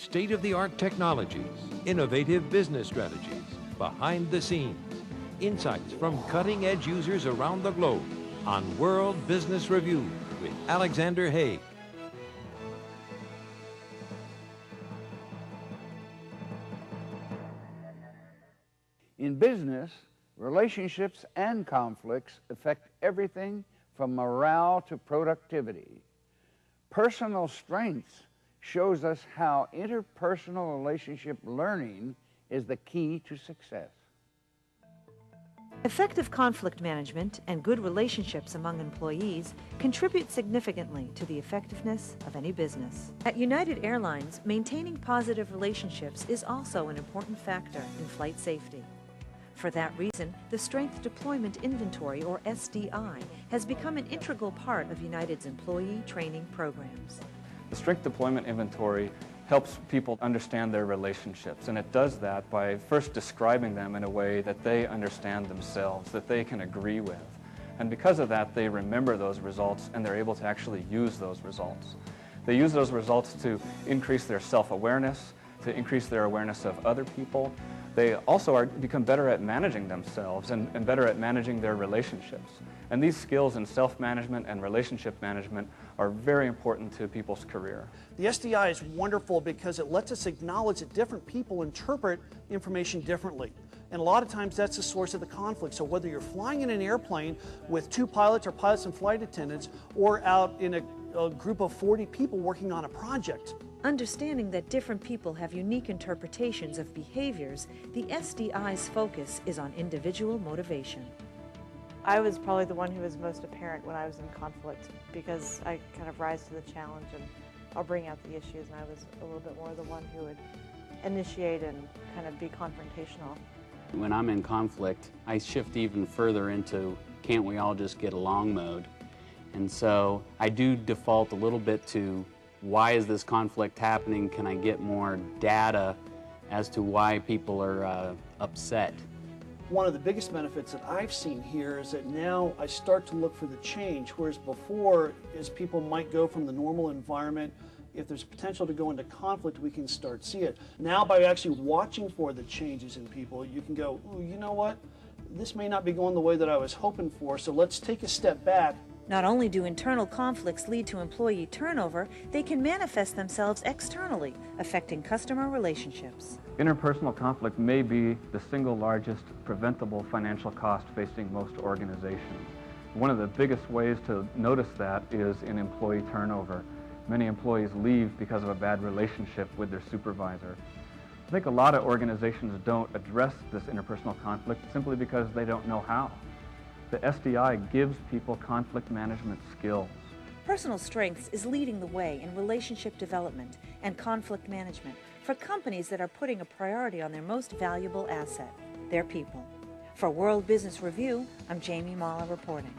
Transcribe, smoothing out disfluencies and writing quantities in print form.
State-of-the-art technologies, innovative business strategies, behind the scenes, insights from cutting-edge users around the globe on World Business Review with Alexander Haig. In business, relationships and conflicts affect everything from morale to productivity. Personal strengths shows us how interpersonal relationship learning is the key to success. Effective conflict management and good relationships among employees contribute significantly to the effectiveness of any business. At United Airlines, maintaining positive relationships is also an important factor in flight safety. For that reason, the Strength Deployment Inventory, or SDI, has become an integral part of United's employee training programs. The Strength Deployment Inventory helps people understand their relationships, and it does that by first describing them in a way that they understand themselves, that they can agree with. And because of that, they remember those results and they're able to actually use those results. They use those results to increase their self-awareness, to increase their awareness of other people. They also become better at managing themselves and better at managing their relationships. And these skills in self-management and relationship management are very important to people's career. The SDI is wonderful because it lets us acknowledge that different people interpret information differently. And a lot of times that's the source of the conflict. So whether you're flying in an airplane with 2 pilots or pilots and flight attendants, or out in a group of 40 people working on a project, Understanding that different people have unique interpretations of behaviors, the SDI's focus is on individual motivation. I was probably the one who was most apparent when I was in conflict because I kind of rise to the challenge and I'll bring out the issues, and I was a little bit more the one who would initiate and kind of be confrontational. When I'm in conflict, I shift even further into can't we all just get along mode. And so I do default a little bit to why is this conflict happening? Can I get more data as to why people are upset? One of the biggest benefits that I've seen here is that now I start to look for the change, whereas before, as people might go from the normal environment, if there's potential to go into conflict, we can start see it. Now by actually watching for the changes in people, you can go, ooh, you know what? This may not be going the way that I was hoping for, so let's take a step back. Not only do internal conflicts lead to employee turnover, they can manifest themselves externally, affecting customer relationships. Interpersonal conflict may be the single largest preventable financial cost facing most organizations. One of the biggest ways to notice that is in employee turnover. Many employees leave because of a bad relationship with their supervisor. I think a lot of organizations don't address this interpersonal conflict simply because they don't know how. The SDI gives people conflict management skills. Personal Strengths is leading the way in relationship development and conflict management for companies that are putting a priority on their most valuable asset, their people. For World Business Review, I'm Jamie Mahler reporting.